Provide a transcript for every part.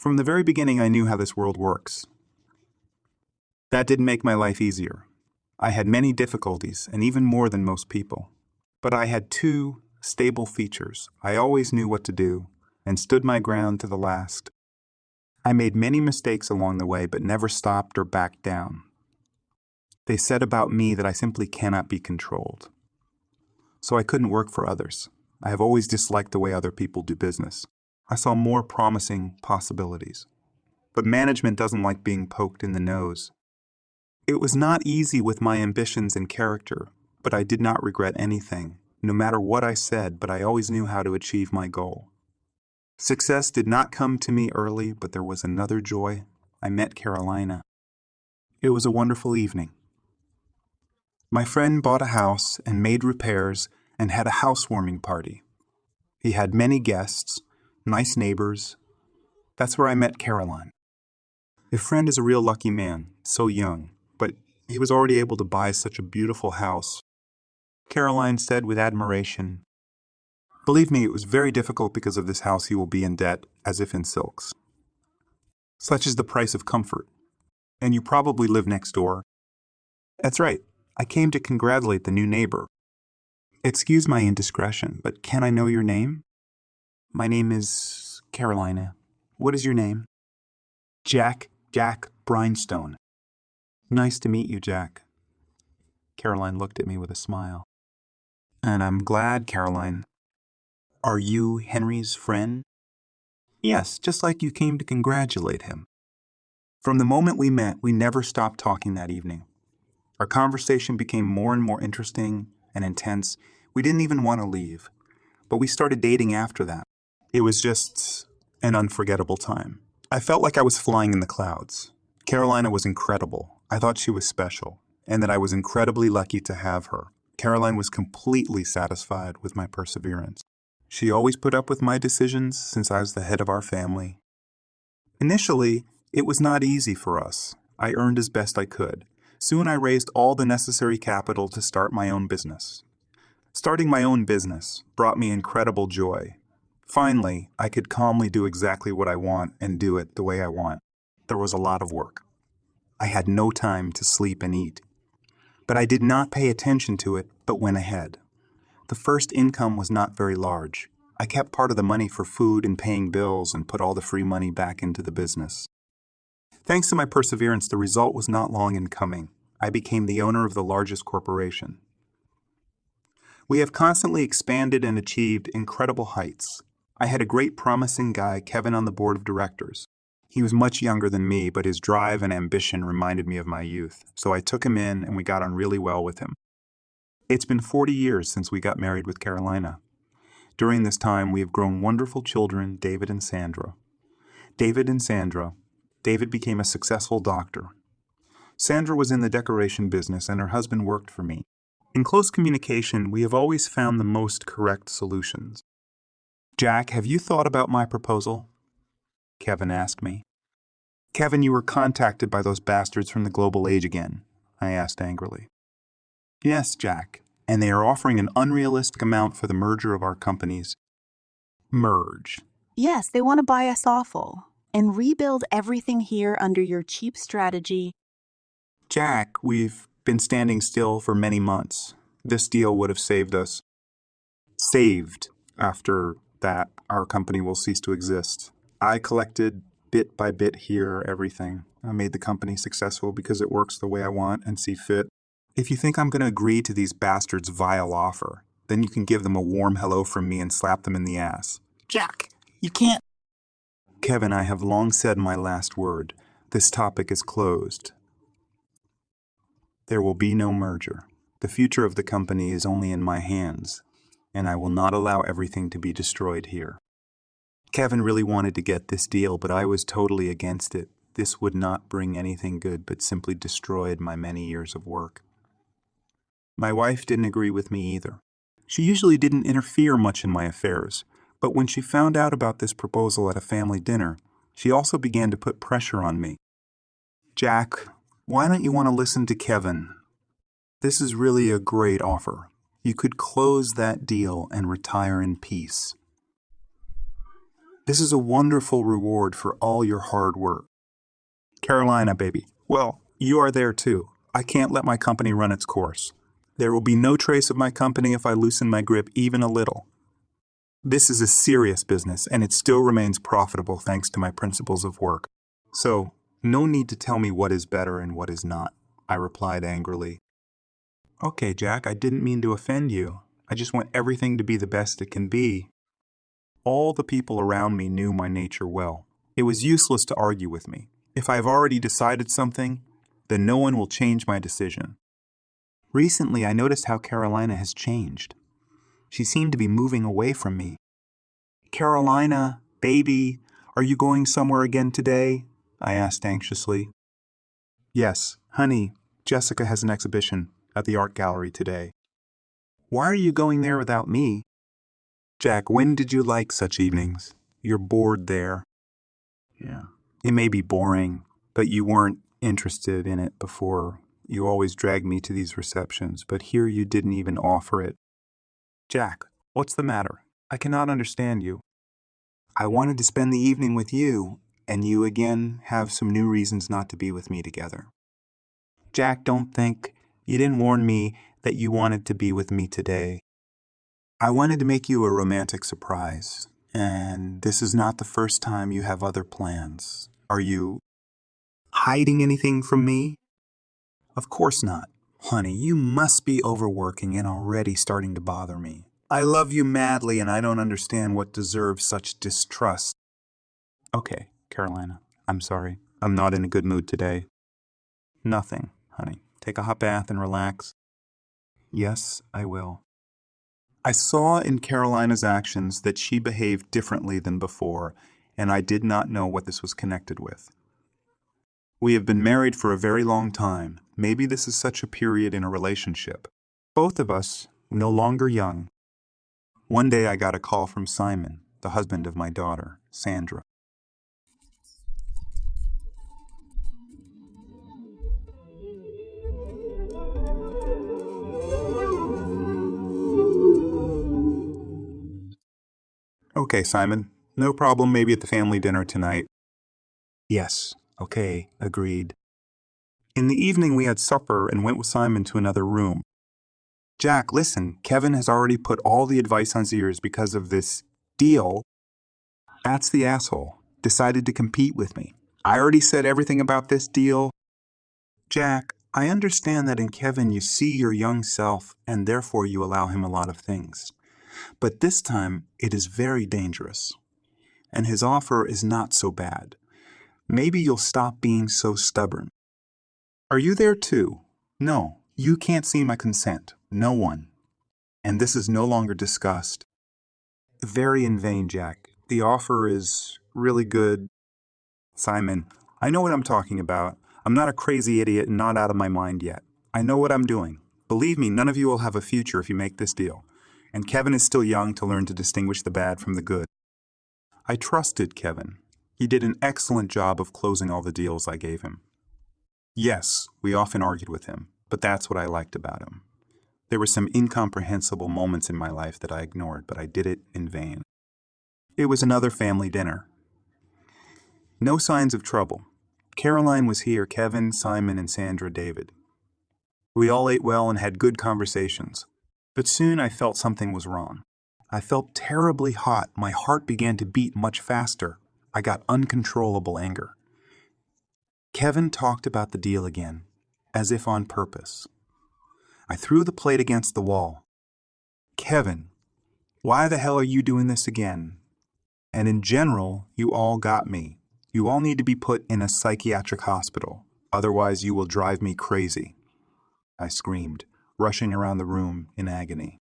From the very beginning, I knew how this world works. That didn't make my life easier. I had many difficulties, and even more than most people. But I had two stable features. I always knew what to do, and stood my ground to the last. I made many mistakes along the way, but never stopped or backed down. They said about me that I simply cannot be controlled. So I couldn't work for others. I have always disliked the way other people do business. I saw more promising possibilities. But management doesn't like being poked in the nose. It was not easy with my ambitions and character, but I did not regret anything, no matter what I said, but I always knew how to achieve my goal. Success did not come to me early, but there was another joy. I met Carolina. It was a wonderful evening. My friend bought a house and made repairs and had a housewarming party. He had many guests, nice neighbors. That's where I met Caroline. A friend is a real lucky man, so young, but he was already able to buy such a beautiful house. Caroline said with admiration, "Believe me, it was very difficult because of this house he will be in debt, as if in silks. Such is the price of comfort. And you probably live next door." "That's right. I came to congratulate the new neighbor." "Excuse my indiscretion, but can I know your name?" "My name is Carolina. What is your name?" Jack Brinestone." "Nice to meet you, Jack." Caroline looked at me with a smile. "And I'm glad, Caroline. Are you Henry's friend?" "Yes, just like you came to congratulate him." From the moment we met, we never stopped talking that evening. Our conversation became more and more interesting and intense. We didn't even want to leave, but we started dating after that. It was just an unforgettable time. I felt like I was flying in the clouds. Carolina was incredible. I thought she was special, and that I was incredibly lucky to have her. Caroline was completely satisfied with my perseverance. She always put up with my decisions since I was the head of our family. Initially, it was not easy for us. I earned as best I could. Soon I raised all the necessary capital to start my own business. Starting my own business brought me incredible joy. Finally, I could calmly do exactly what I want and do it the way I want. There was a lot of work. I had no time to sleep and eat. But I did not pay attention to it, but went ahead. The first income was not very large. I kept part of the money for food and paying bills and put all the free money back into the business. Thanks to my perseverance, the result was not long in coming. I became the owner of the largest corporation. We have constantly expanded and achieved incredible heights. I had a great promising guy, Kevin, on the board of directors. He was much younger than me, but his drive and ambition reminded me of my youth, so I took him in and we got on really well with him. It's been 40 years since we got married with Carolina. During this time, we have grown wonderful children, David and Sandra. David became a successful doctor. Sandra was in the decoration business and her husband worked for me. In close communication, we have always found the most correct solutions. "Jack, have you thought about my proposal?" Kevin asked me. "Kevin, you were contacted by those bastards from the Global Age again," I asked angrily. "Yes, Jack, and they are offering an unrealistic amount for the merger of our companies." "Merge?" "Yes, they want to buy us awful and rebuild everything here under your cheap strategy." "Jack, we've been standing still for many months. This deal would have saved us." "Saved. After that, our company will cease to exist. I collected bit by bit here everything. I made the company successful because it works the way I want and see fit. If you think I'm going to agree to these bastards' vile offer, then you can give them a warm hello from me and slap them in the ass." "Jack, you can't." "Kevin, I have long said my last word. This topic is closed. There will be no merger. The future of the company is only in my hands, and I will not allow everything to be destroyed here." Kevin really wanted to get this deal, but I was totally against it. This would not bring anything good, but simply destroyed my many years of work. My wife didn't agree with me either. She usually didn't interfere much in my affairs, but when she found out about this proposal at a family dinner, she also began to put pressure on me. "Jack, why don't you want to listen to Kevin? This is really a great offer. You could close that deal and retire in peace." This is a wonderful reward for all your hard work. Carolina, baby. Well, you are there too. I can't let my company run its course. There will be no trace of my company if I loosen my grip even a little. This is a serious business, and it still remains profitable thanks to my principles of work. So, no need to tell me what is better and what is not, I replied angrily. Okay, Jack, I didn't mean to offend you. I just want everything to be the best it can be. All the people around me knew my nature well. It was useless to argue with me. If I have already decided something, then no one will change my decision. Recently, I noticed how Carolina has changed. She seemed to be moving away from me. Carolina, baby, are you going somewhere again today? I asked anxiously. Yes, honey, Jessica has an exhibition at the art gallery today. Why are you going there without me? Jack, when did you like such evenings? You're bored there. Yeah. It may be boring, but you weren't interested in it before. You always dragged me to these receptions, but here you didn't even offer it. Jack, what's the matter? I cannot understand you. I wanted to spend the evening with you, and you again have some new reasons not to be with me together. Jack, don't think. You didn't warn me that you wanted to be with me today. I wanted to make you a romantic surprise, and this is not the first time you have other plans. Are you hiding anything from me? Of course not. Honey, you must be overworking and already starting to bother me. I love you madly, and I don't understand what deserves such distrust. Okay, Carolina, I'm sorry. I'm not in a good mood today. Nothing, honey. Take a hot bath and relax. Yes, I will. I saw in Carolina's actions that she behaved differently than before, and I did not know what this was connected with. We have been married for a very long time. Maybe this is such a period in a relationship. Both of us, no longer young. One day I got a call from Simon, the husband of my daughter, Sandra. Okay, Simon. No problem, maybe at the family dinner tonight. Yes, okay, agreed. In the evening we had supper and went with Simon to another room. Jack, listen, Kevin has already put all the advice on his ears because of this deal. That's the asshole. Decided to compete with me. I already said everything about this deal. Jack, I understand that in Kevin you see your young self and therefore you allow him a lot of things. But this time it is very dangerous. And his offer is not so bad. Maybe you'll stop being so stubborn. Are you there too? No, you can't see my consent. No one. And this is no longer discussed. Very in vain, Jack. The offer is really good. Simon, I know what I'm talking about. I'm not a crazy idiot and not out of my mind yet. I know what I'm doing. Believe me, none of you will have a future if you make this deal. And Kevin is still young to learn to distinguish the bad from the good. I trusted Kevin. He did an excellent job of closing all the deals I gave him. Yes, we often argued with him, but that's what I liked about him. There were some incomprehensible moments in my life that I ignored, but I did it in vain. It was another family dinner. No signs of trouble. Caroline was here, Kevin, Simon, and Sandra David. We all ate well and had good conversations. But soon I felt something was wrong. I felt terribly hot. My heart began to beat much faster. I got uncontrollable anger. Kevin talked about the deal again, as if on purpose. I threw the plate against the wall. Kevin, why the hell are you doing this again? And in general, you all got me. You all need to be put in a psychiatric hospital. Otherwise, you will drive me crazy. I screamed, rushing around the room in agony.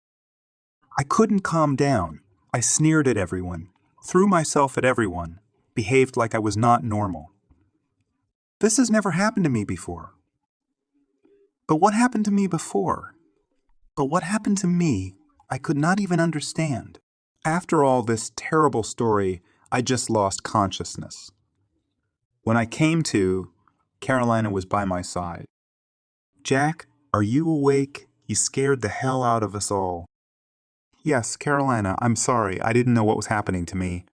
I couldn't calm down. I sneered at everyone, threw myself at everyone, behaved like I was not normal. This has never happened to me before. But what happened to me before? But what happened to me, I could not even understand. After all this terrible story, I just lost consciousness. When I came to, Carolina was by my side. Jack, are you awake? You scared the hell out of us all. Yes, Carolina, I'm sorry. I didn't know what was happening to me.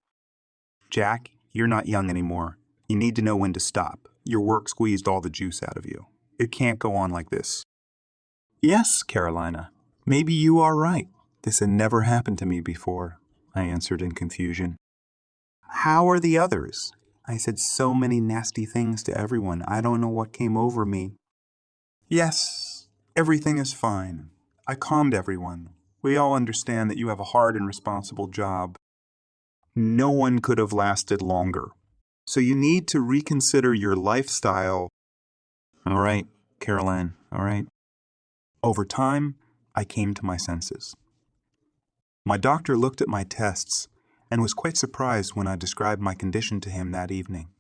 Jack, you're not young anymore. You need to know when to stop. Your work squeezed all the juice out of you. It can't go on like this. Yes, Carolina. Maybe you are right. This had never happened to me before, I answered in confusion. How are the others? I said so many nasty things to everyone. I don't know what came over me. Yes, everything is fine. I calmed everyone. We all understand that you have a hard and responsible job. No one could have lasted longer. So you need to reconsider your lifestyle. All right, Caroline, all right. Over time, I came to my senses. My doctor looked at my tests and was quite surprised when I described my condition to him that evening.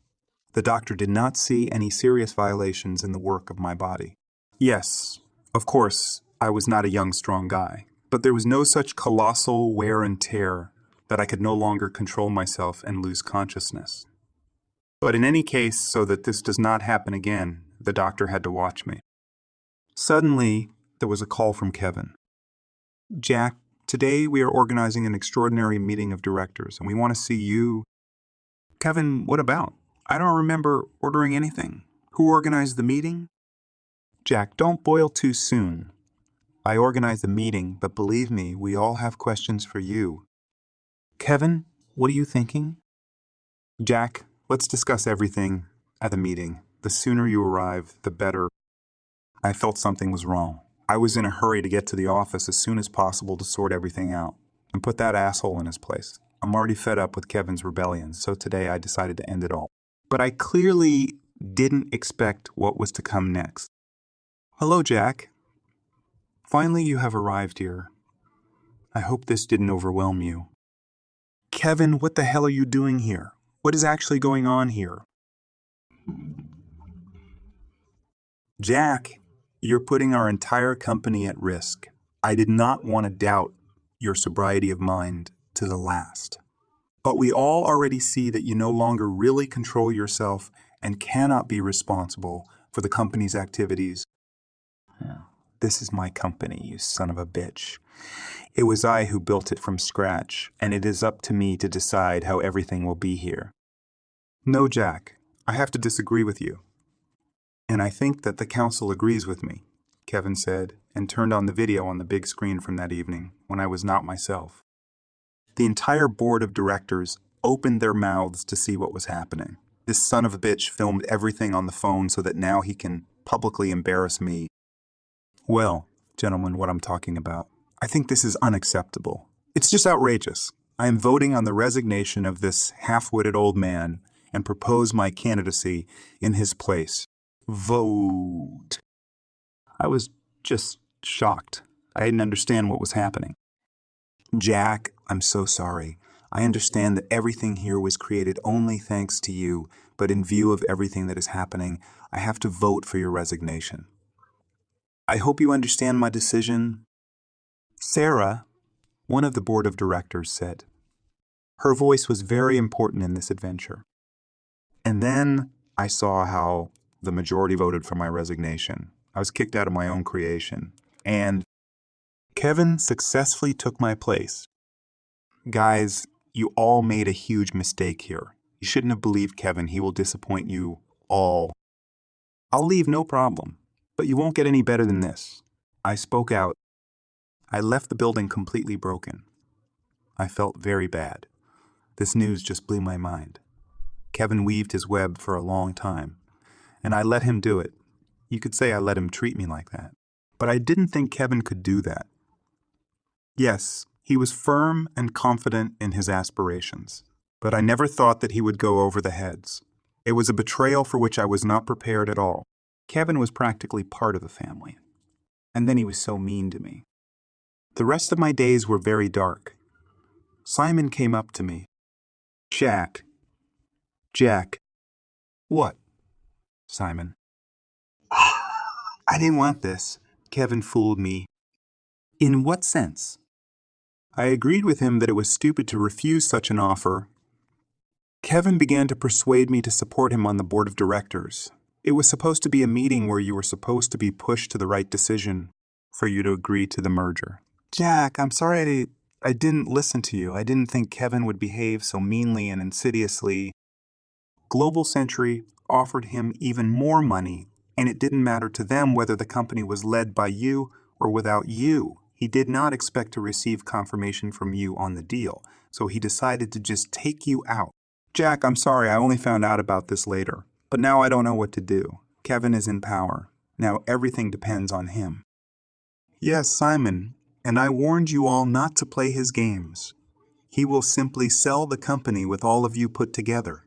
The doctor did not see any serious violations in the work of my body. Yes, of course, I was not a young, strong guy, but there was no such colossal wear and tear that I could no longer control myself and lose consciousness. But in any case, so that this does not happen again, the doctor had to watch me. Suddenly, there was a call from Kevin. Jack, today we are organizing an extraordinary meeting of directors, and we want to see you. Kevin, what about? I don't remember ordering anything. Who organized the meeting? Jack, don't boil too soon. I organized the meeting, but believe me, we all have questions for you. Kevin, what are you thinking? Jack, let's discuss everything at the meeting. The sooner you arrive, the better. I felt something was wrong. I was in a hurry to get to the office as soon as possible to sort everything out and put that asshole in his place. I'm already fed up with Kevin's rebellion, so today I decided to end it all. But I clearly didn't expect what was to come next. Hello, Jack. Finally, you have arrived here. I hope this didn't overwhelm you. Kevin, what the hell are you doing here? What is actually going on here? Jack, you're putting our entire company at risk. I did not want to doubt your sobriety of mind to the last. But we all already see that you no longer really control yourself and cannot be responsible for the company's activities. This is my company, you son of a bitch. It was I who built it from scratch, and it is up to me to decide how everything will be here. No, Jack, I have to disagree with you. And I think that the council agrees with me, Kevin said, and turned on the video on the big screen from that evening, when I was not myself. The entire board of directors opened their mouths to see what was happening. This son of a bitch filmed everything on the phone so that now he can publicly embarrass me. Well, gentlemen, what I'm talking about. I think this is unacceptable. It's just outrageous. I am voting on the resignation of this half-witted old man and propose my candidacy in his place. Vote. I was just shocked. I didn't understand what was happening. Jack, I'm so sorry. I understand that everything here was created only thanks to you, but in view of everything that is happening, I have to vote for your resignation. I hope you understand my decision. Sarah, one of the board of directors, said. Her voice was very important in this adventure. And then I saw how the majority voted for my resignation. I was kicked out of my own creation. And Kevin successfully took my place. Guys, you all made a huge mistake here. You shouldn't have believed Kevin. He will disappoint you all. I'll leave, no problem. But you won't get any better than this. I spoke out. I left the building completely broken. I felt very bad. This news just blew my mind. Kevin weaved his web for a long time, and I let him do it. You could say I let him treat me like that. But I didn't think Kevin could do that. Yes, he was firm and confident in his aspirations, but I never thought that he would go over the heads. It was a betrayal for which I was not prepared at all. Kevin was practically part of the family. And then he was so mean to me. The rest of my days were very dark. Simon came up to me. Jack. What? Simon. I didn't want this. Kevin fooled me. In what sense? I agreed with him that it was stupid to refuse such an offer. Kevin began to persuade me to support him on the board of directors. It was supposed to be a meeting where you were supposed to be pushed to the right decision for you to agree to the merger. Jack, I'm sorry I didn't listen to you. I didn't think Kevin would behave so meanly and insidiously. Global Century offered him even more money, and it didn't matter to them whether the company was led by you or without you. He did not expect to receive confirmation from you on the deal, so he decided to just take you out. Jack, I'm sorry, I only found out about this later. But now I don't know what to do. Kevin is in power. Now everything depends on him. Yes, Simon, and I warned you all not to play his games. He will simply sell the company with all of you put together.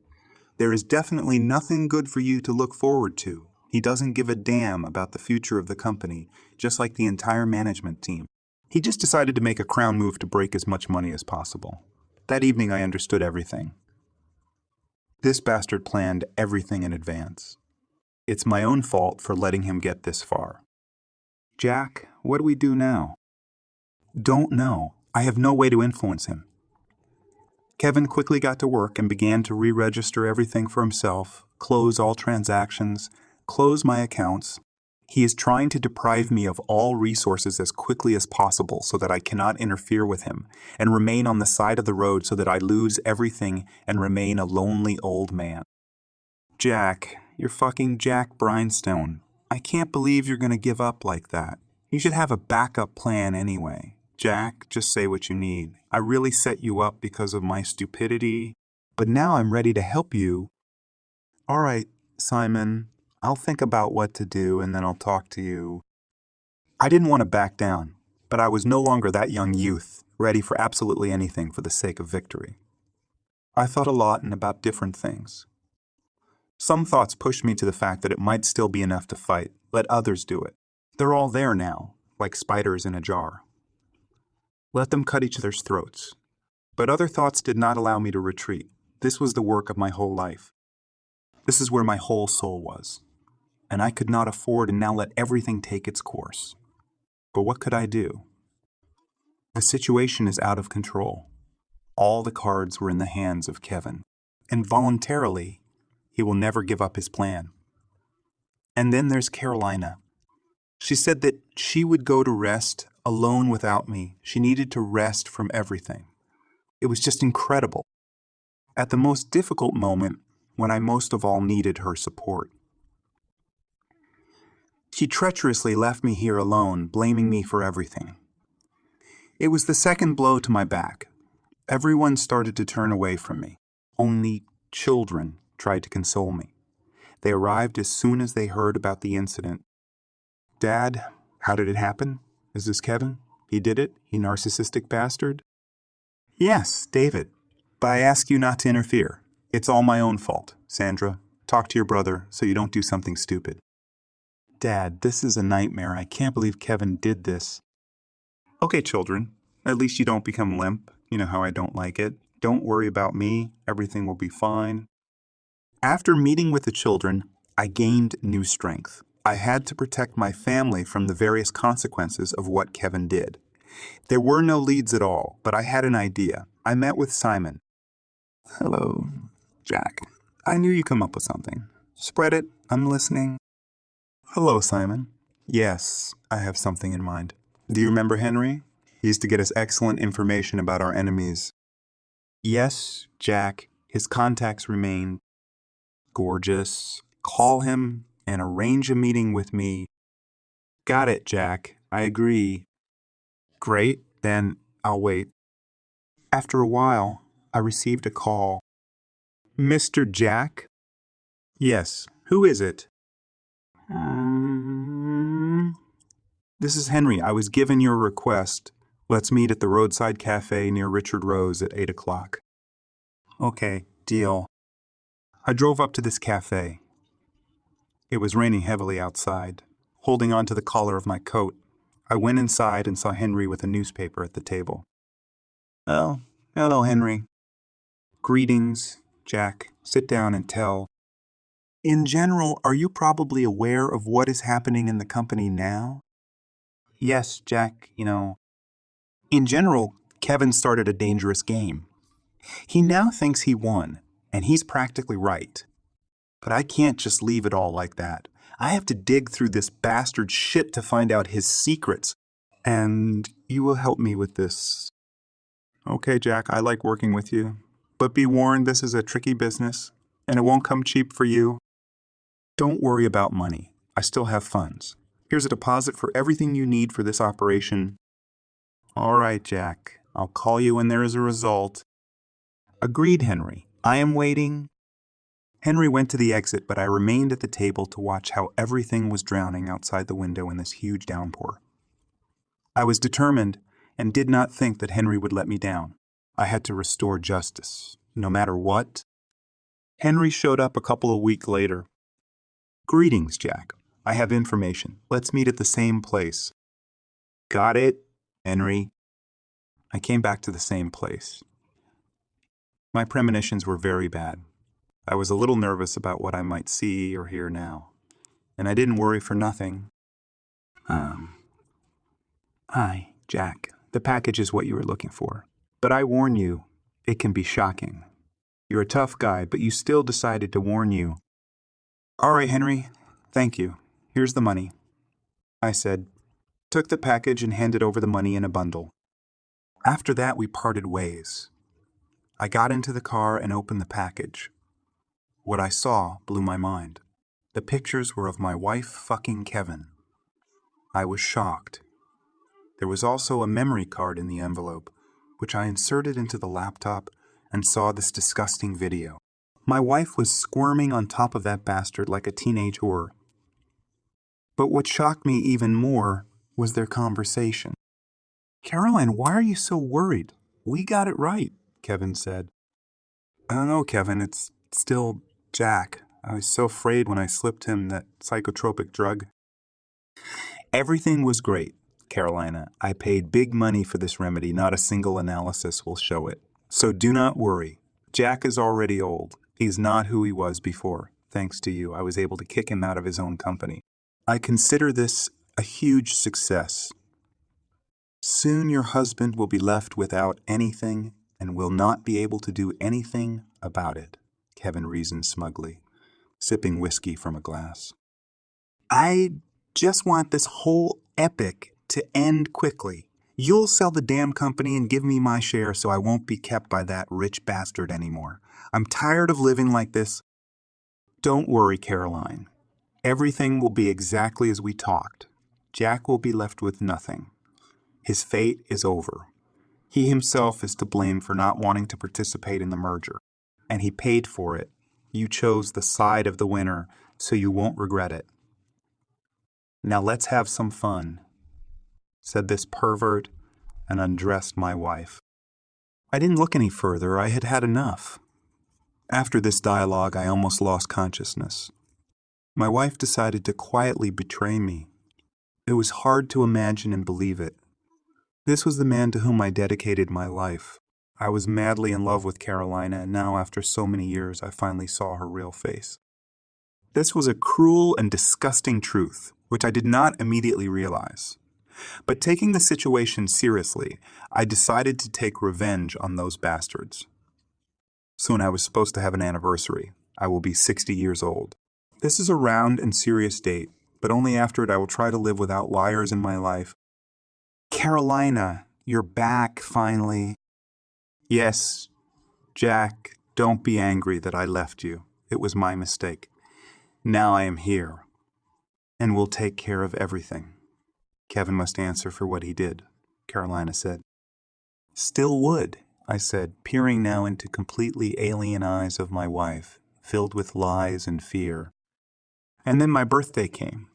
There is definitely nothing good for you to look forward to. He doesn't give a damn about the future of the company, just like the entire management team. He just decided to make a crown move to break as much money as possible. That evening I understood everything. This bastard planned everything in advance. It's my own fault for letting him get this far. Jack, what do we do now? Don't know. I have no way to influence him. Kevin quickly got to work and began to re-register everything for himself, close all transactions, close my accounts. He is trying to deprive me of all resources as quickly as possible so that I cannot interfere with him, and remain on the side of the road so that I lose everything and remain a lonely old man. Jack, you're fucking Jack Brinestone. I can't believe you're going to give up like that. You should have a backup plan anyway. Jack, just say what you need. I really set you up because of my stupidity, but now I'm ready to help you. All right, Simon, I'll think about what to do and then I'll talk to you. I didn't want to back down, but I was no longer that young youth, ready for absolutely anything for the sake of victory. I thought a lot and about different things. Some thoughts pushed me to the fact that it might still be enough to fight. Let others do it. They're all there now, like spiders in a jar. Let them cut each other's throats. But other thoughts did not allow me to retreat. This was the work of my whole life. This is where my whole soul was. And I could not afford to now let everything take its course. But what could I do? The situation is out of control. All the cards were in the hands of Kevin. And voluntarily, he will never give up his plan. And then there's Carolina. She said that she would go to rest alone without me. She needed to rest from everything. It was just incredible. At the most difficult moment, when I most of all needed her support. She treacherously left me here alone, blaming me for everything. It was the second blow to my back. Everyone started to turn away from me. Only children tried to console me. They arrived as soon as they heard about the incident. Dad, how did it happen? Is this Kevin? He did it? He narcissistic bastard? Yes, David. But I ask you not to interfere. It's all my own fault. Sandra, talk to your brother so you don't do something stupid. Dad, this is a nightmare. I can't believe Kevin did this. Okay, children. At least you don't become limp. You know how I don't like it. Don't worry about me. Everything will be fine. After meeting with the children, I gained new strength. I had to protect my family from the various consequences of what Kevin did. There were no leads at all, but I had an idea. I met with Simon. Hello, Jack. I knew you'd come up with something. Spread it. I'm listening. Hello, Simon. Yes, I have something in mind. Do you remember Henry? He used to get us excellent information about our enemies. Yes, Jack. His contacts remain gorgeous. Call him and arrange a meeting with me. Got it, Jack. I agree. Great, then I'll wait. After a while, I received a call. Mr. Jack? Yes, who is it? This is Henry. I was given your request. Let's meet at the roadside cafe near Richard Rose at 8 o'clock. Okay, deal. I drove up to this cafe. It was raining heavily outside. Holding on to the collar of my coat, I went inside and saw Henry with a newspaper at the table. Oh, hello, Henry. Greetings, Jack. Sit down and tell. In general, are you probably aware of what is happening in the company now? Yes, Jack, In general, Kevin started a dangerous game. He now thinks he won, and he's practically right. But I can't just leave it all like that. I have to dig through this bastard shit to find out his secrets. And you will help me with this. Okay, Jack, I like working with you. But be warned, this is a tricky business, and it won't come cheap for you. Don't worry about money. I still have funds. Here's a deposit for everything you need for this operation. All right, Jack. I'll call you when there is a result. Agreed, Henry. I am waiting. Henry went to the exit, but I remained at the table to watch how everything was drowning outside the window in this huge downpour. I was determined and did not think that Henry would let me down. I had to restore justice, no matter what. Henry showed up a couple of weeks later. Greetings, Jack. I have information. Let's meet at the same place. Got it, Henry. I came back to the same place. My premonitions were very bad. I was a little nervous about what I might see or hear now, and I didn't worry for nothing. Hi, Jack. The package is what you were looking for. But I warn you, it can be shocking. You're a tough guy, but you still decided to warn you. All right, Henry. Thank you. Here's the money. I said, took the package and handed over the money in a bundle. After that, we parted ways. I got into the car and opened the package. What I saw blew my mind. The pictures were of my wife fucking Kevin. I was shocked. There was also a memory card in the envelope, which I inserted into the laptop and saw this disgusting video. My wife was squirming on top of that bastard like a teenage whore. But what shocked me even more was their conversation. Caroline, why are you so worried? We got it right, Kevin said. I don't know, Kevin. It's still Jack. I was so afraid when I slipped him that psychotropic drug. Everything was great, Carolina. I paid big money for this remedy. Not a single analysis will show it. So do not worry. Jack is already old. He's not who he was before. Thanks to you, I was able to kick him out of his own company. I consider this a huge success. Soon your husband will be left without anything and will not be able to do anything about it, Kevin reasoned smugly, sipping whiskey from a glass. I just want this whole epic to end quickly. You'll sell the damn company and give me my share so I won't be kept by that rich bastard anymore. I'm tired of living like this. Don't worry, Caroline. Everything will be exactly as we talked. Jack will be left with nothing. His fate is over. He himself is to blame for not wanting to participate in the merger, and he paid for it. You chose the side of the winner, so you won't regret it. Now let's have some fun, said this pervert, and undressed my wife. I didn't look any further. I had had enough. After this dialogue, I almost lost consciousness. My wife decided to quietly betray me. It was hard to imagine and believe it. This was the man to whom I dedicated my life. I was madly in love with Carolina, and now after so many years, I finally saw her real face. This was a cruel and disgusting truth, which I did not immediately realize. But taking the situation seriously, I decided to take revenge on those bastards. Soon I was supposed to have an anniversary. I will be 60 years old. This is a round and serious date, but only after it I will try to live without liars in my life. Carolina, you're back, finally. Yes, Jack, don't be angry that I left you. It was my mistake. Now I am here, and will take care of everything. Kevin must answer for what he did, Carolina said. Still would, I said, peering now into completely alien eyes of my wife, filled with lies and fear. And then my birthday came.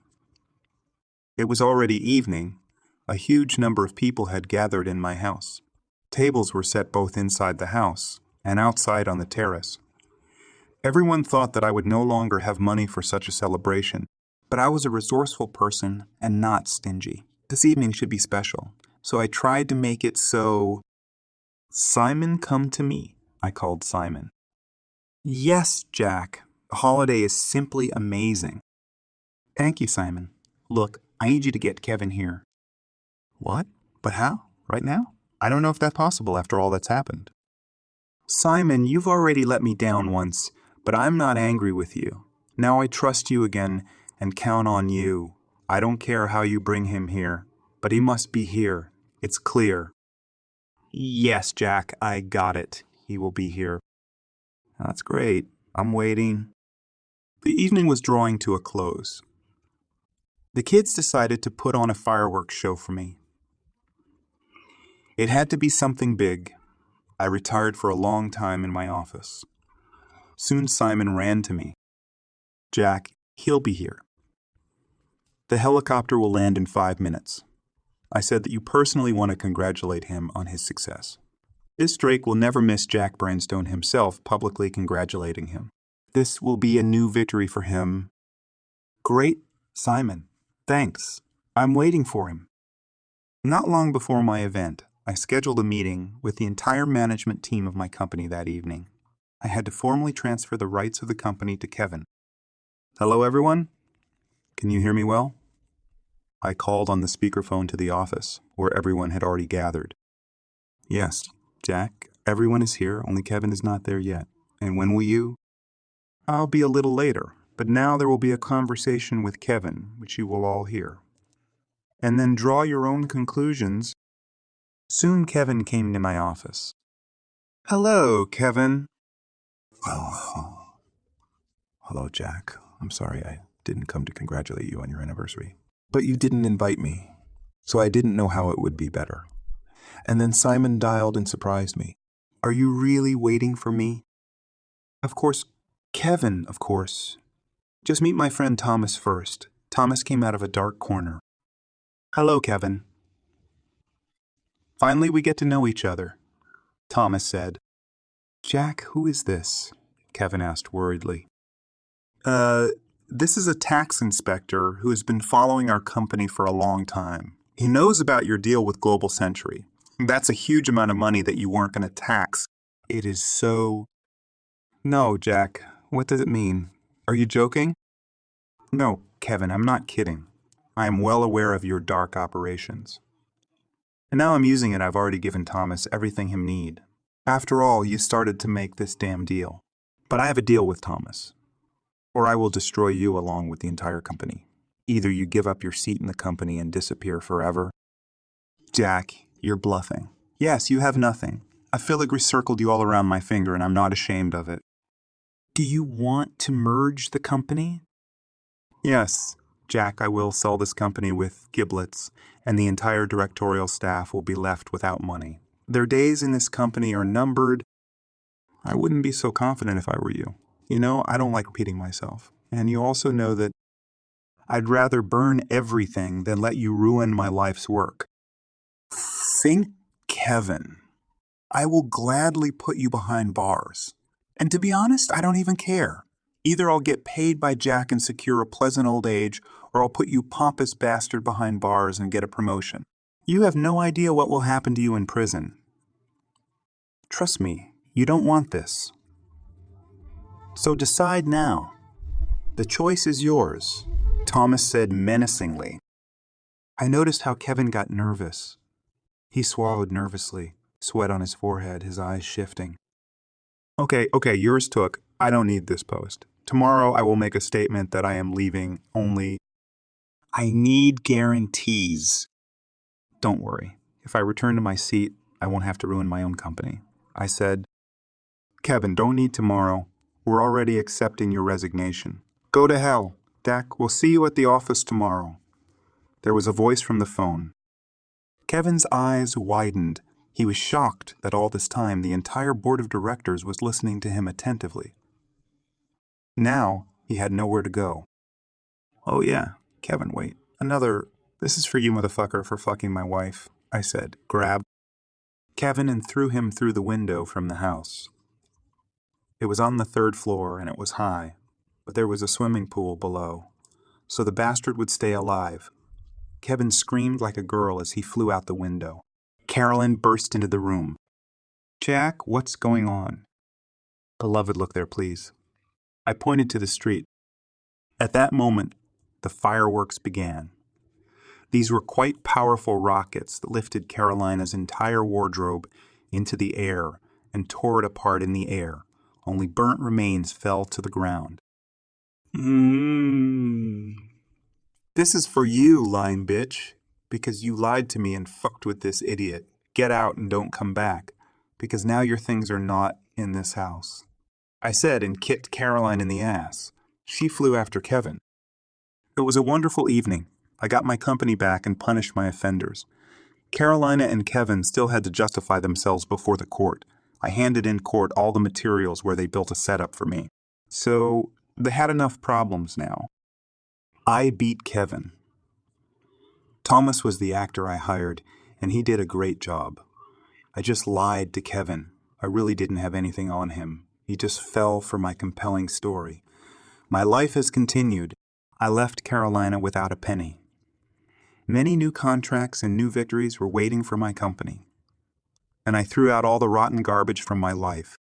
It was already evening. A huge number of people had gathered in my house. Tables were set both inside the house and outside on the terrace. Everyone thought that I would no longer have money for such a celebration, but I was a resourceful person and not stingy. This evening should be special, so I tried to make it so... Simon, come to me, I called Simon. Yes, Jack. The holiday is simply amazing. Thank you, Simon. Look, I need you to get Kevin here. What? But how? Right now? I don't know if that's possible after all that's happened. Simon, you've already let me down once, but I'm not angry with you. Now I trust you again and count on you. I don't care how you bring him here, but he must be here. It's clear. Yes, Jack, I got it. He will be here. That's great. I'm waiting. The evening was drawing to a close. The kids decided to put on a fireworks show for me. It had to be something big. I retired for a long time in my office. Soon Simon ran to me. Jack, he'll be here. The helicopter will land in 5 minutes. I said that you personally want to congratulate him on his success. This Drake will never miss Jack Branstone himself publicly congratulating him. This will be a new victory for him. Great, Simon. Thanks. I'm waiting for him. Not long before my event, I scheduled a meeting with the entire management team of my company that evening. I had to formally transfer the rights of the company to Kevin. Hello, everyone? Can you hear me well? I called on the speakerphone to the office, where everyone had already gathered. Yes, Jack, everyone is here, only Kevin is not there yet. And when will you? I'll be a little later, but now there will be a conversation with Kevin, which you will all hear. And then draw your own conclusions. Soon Kevin came to my office. Hello, Kevin. Oh, hello, Jack. I'm sorry I didn't come to congratulate you on your anniversary. But you didn't invite me, so I didn't know how it would be better. And then Simon dialed and surprised me. Are you really waiting for me? Of course, Kevin, of course. Just meet my friend Thomas first. Thomas came out of a dark corner. Hello, Kevin. Finally, we get to know each other, Thomas said. Jack, who is this? Kevin asked worriedly. This is a tax inspector who has been following our company for a long time. He knows about your deal with Global Century. That's a huge amount of money that you weren't going to tax. It is so... No, Jack. What does it mean? Are you joking? No, Kevin, I'm not kidding. I am well aware of your dark operations. And now I'm using it. I've already given Thomas everything he'll need. After all, you started to make this damn deal. But I have a deal with Thomas. Or I will destroy you along with the entire company. Either you give up your seat in the company and disappear forever. Jack, you're bluffing. Yes, you have nothing. I filigree circled you all around my finger and I'm not ashamed of it. Do you want to merge the company? Yes, Jack, I will sell this company with giblets, and the entire directorial staff will be left without money. Their days in this company are numbered. I wouldn't be so confident if I were you. You know, I don't like repeating myself. And you also know that I'd rather burn everything than let you ruin my life's work. Think, Kevin. I will gladly put you behind bars. And to be honest, I don't even care. Either I'll get paid by Jack and secure a pleasant old age, or I'll put you pompous bastard behind bars and get a promotion. You have no idea what will happen to you in prison. Trust me, you don't want this. So decide now. The choice is yours, Thomas said menacingly. I noticed how Kevin got nervous. He swallowed nervously, sweat on his forehead, his eyes shifting. Okay, yours took. I don't need this post. Tomorrow I will make a statement that I am leaving, only I need guarantees. Don't worry. If I return to my seat, I won't have to ruin my own company. I said, Kevin, don't need tomorrow. We're already accepting your resignation. Go to hell. Dak, we'll see you at the office tomorrow. There was a voice from the phone. Kevin's eyes widened. He was shocked that all this time the entire board of directors was listening to him attentively. Now he had nowhere to go. Oh yeah, Kevin, wait. This is for you, motherfucker, for fucking my wife, I said, grab Kevin and threw him through the window from the house. It was on the 3rd floor and it was high, but there was a swimming pool below, so the bastard would stay alive. Kevin screamed like a girl as he flew out the window. Carolyn burst into the room. Jack, what's going on? Beloved, look there, please. I pointed to the street. At that moment, the fireworks began. These were quite powerful rockets that lifted Carolina's entire wardrobe into the air and tore it apart in the air. Only burnt remains fell to the ground. This is for you, lying bitch, because you lied to me and fucked with this idiot. Get out and don't come back, because now your things are not in this house. I said and kicked Caroline in the ass. She flew after Kevin. It was a wonderful evening. I got my company back and punished my offenders. Carolina and Kevin still had to justify themselves before the court. I handed in court all the materials where they built a setup for me. So they had enough problems now. I beat Kevin. Thomas was the actor I hired, and he did a great job. I just lied to Kevin. I really didn't have anything on him. He just fell for my compelling story. My life has continued. I left Carolina without a penny. Many new contracts and new victories were waiting for my company. And I threw out all the rotten garbage from my life.